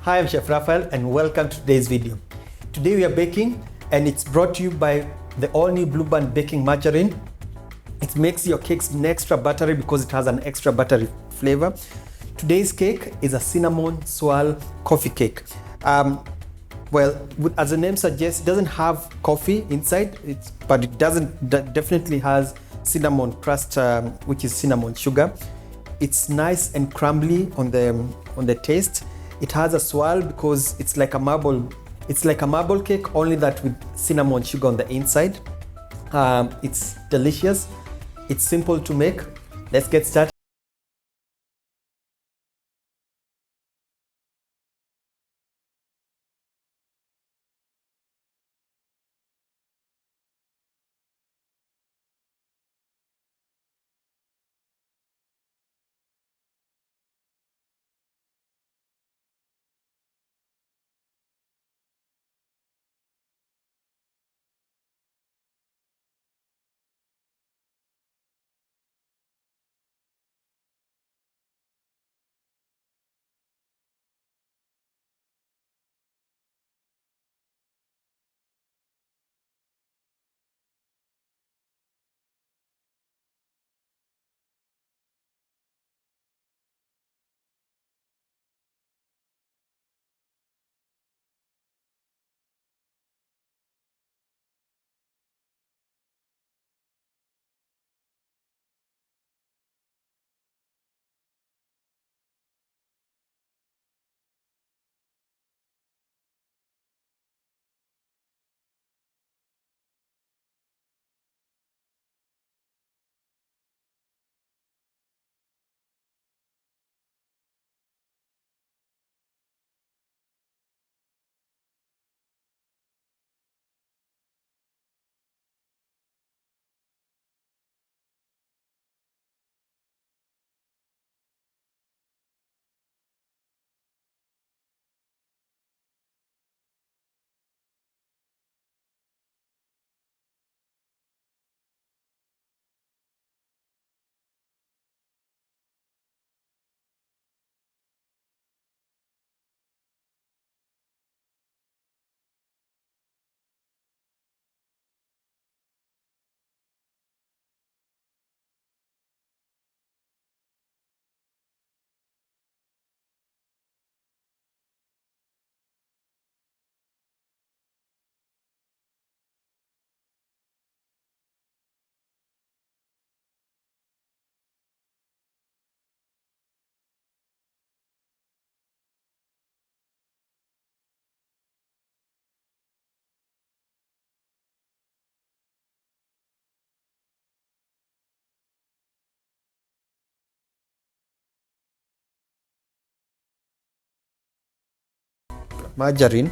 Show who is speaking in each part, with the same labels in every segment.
Speaker 1: Hi, I'm Chef Raphael and welcome to today's video. Today we are baking and it's brought to you by the all-new Blue Band baking margarine. It makes your cakes extra buttery because it has an extra buttery flavor. Today's cake is a cinnamon swirl coffee cake. As the name suggests, it doesn't have coffee inside, but it definitely has cinnamon crust, which is cinnamon sugar. It's nice and crumbly on the taste. It has a swirl because it's like a marble. It's like a marble cake, only that with cinnamon sugar on the inside. It's delicious. It's simple to make. Let's get started. Margarine.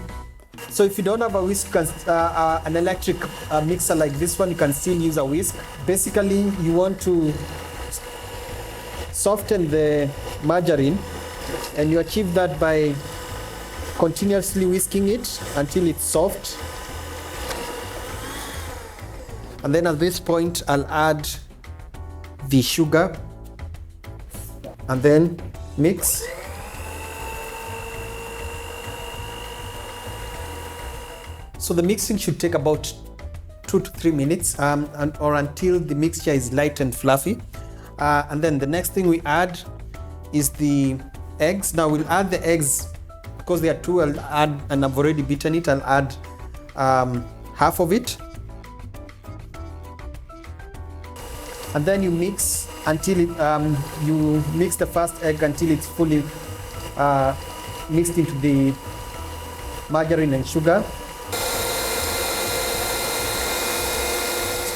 Speaker 1: So if you don't have a whisk, an electric mixer like this one, you can still use a whisk. Basically, you want to soften the margarine, and you achieve that by continuously whisking it until it's soft. And then at this point, I'll add the sugar and then mix. So the mixing should take about 2 to 3 minutes or until the mixture is light and fluffy. And then the next thing we add is the eggs. Now we'll add the eggs because there are two. I'll add, and I've already beaten it. I'll add half of it. And then you mix until you mix the first egg until it's fully mixed into the margarine and sugar.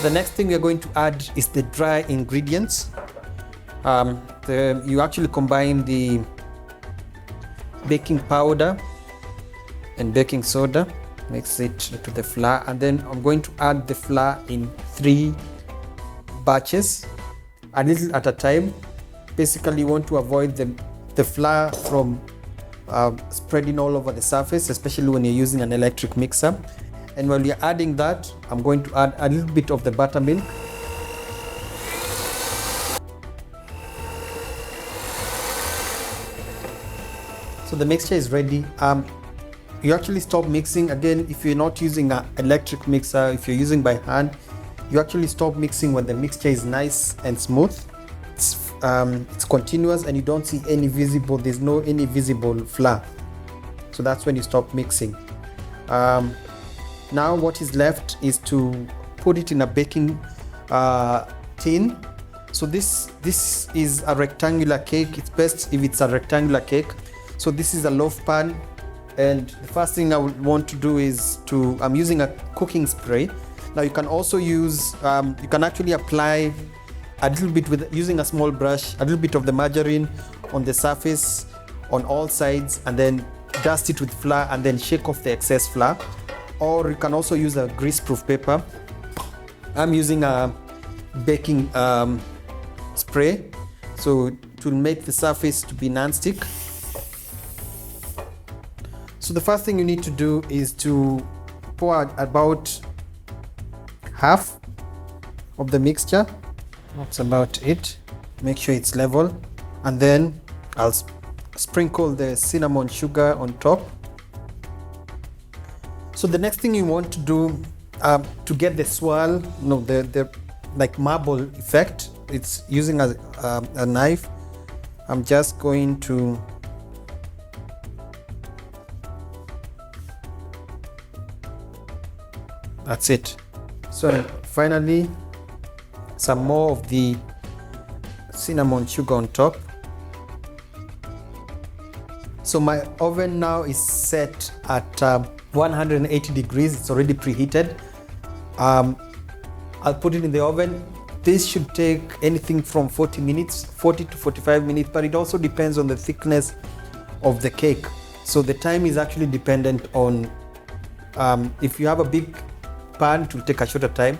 Speaker 1: The next thing we are going to add is the dry ingredients. You actually combine the baking powder and baking soda, mix it to the flour, and then I'm going to add the flour in 3 batches, a little at a time. Basically, you want to avoid the flour from spreading all over the surface, especially when you're using an electric mixer. And while you're adding that, I'm going to add a little bit of the buttermilk. So So the mixture is ready. You actually stop mixing. Again, if you're not using an electric mixer, if you're using by hand, you actually stop mixing when the mixture is nice and smooth. It's continuous and you don't see any visible, there's no any visible flour. So that's when you stop mixing. Now what is left is to put it in a baking tin. So this is a rectangular cake. It's best if it's a rectangular cake. So this is a loaf pan, and the first thing I would want to do is I'm using a cooking spray. Now you can also use, you can actually apply a little bit using a small brush, a little bit of the margarine on the surface, on all sides, and then dust it with flour and then shake off the excess flour. Or you can also use a grease-proof paper. I'm using a baking spray, so it will make the surface to be non-stick. So the first thing you need to do is to pour about half of the mixture. That's about it. Make sure it's level, and then I'll sprinkle the cinnamon sugar on top. So the next thing you want to do to get the swirl, the like marble effect, it's using a knife. I'm just going to that's it. So finally, some more of the cinnamon sugar on top. So my oven now is set at 180 degrees. It's already preheated. I'll put it in the oven. This should take anything from 40 to 45 minutes, but it also depends on the thickness of the cake. So the time is actually dependent on, if you have a big pan, it will take a shorter time.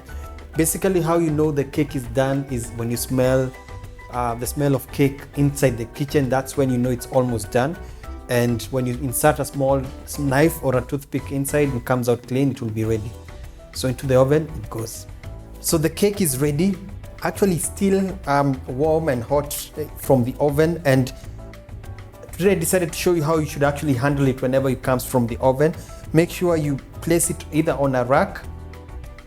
Speaker 1: Basically, how you know the cake is done is when you smell the smell of cake inside the kitchen. That's when you know it's almost done. And when you insert a small knife or a toothpick inside and it comes out clean, it will be ready. So into the oven it goes. So the cake is ready, actually still warm and hot from the oven. And today I decided to show you how you should actually handle it whenever it comes from the oven. Make sure you place it either on a rack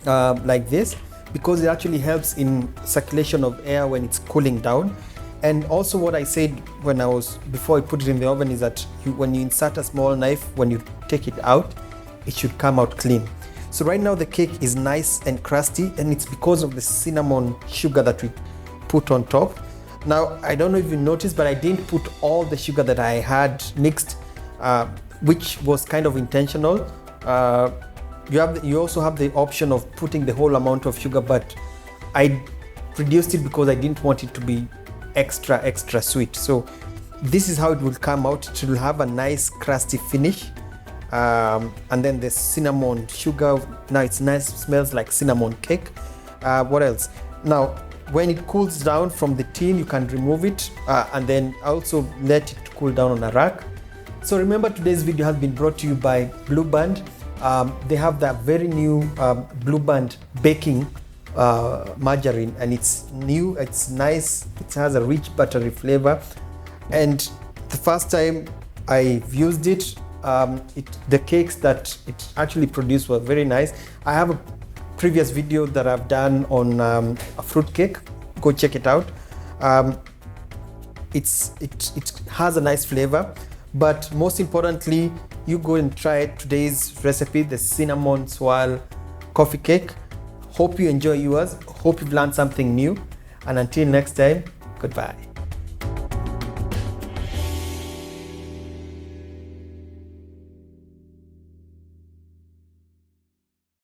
Speaker 1: like this, because it actually helps in circulation of air when it's cooling down. And also what I said before I put it in the oven is that when you insert a small knife, when you take it out, it should come out clean. So right now the cake is nice and crusty, and it's because of the cinnamon sugar that we put on top. Now, I don't know if you noticed, but I didn't put all the sugar that I had mixed, which was kind of intentional. You also have the option of putting the whole amount of sugar, but I reduced it because I didn't want it to be extra sweet. So this is how it will come out. It will have a nice crusty finish, and then the cinnamon sugar, now it's nice, smells like cinnamon cake. What else? Now when it cools down from the tin, you can remove it, and then also let it cool down on a rack. So remember, today's video has been brought to you by Blue Band. They have that very new Blue Band baking margarine, and it's new, it's nice, it has a rich buttery flavor. And the first time I've used it, the cakes that it actually produced were very nice. I have a previous video that I've done on a fruit cake. Go check it out. It has a nice flavor, but most importantly, you go and try today's recipe, the cinnamon swirl coffee cake. Hope you enjoy yours. Hope you've learned something new. And until next time, goodbye.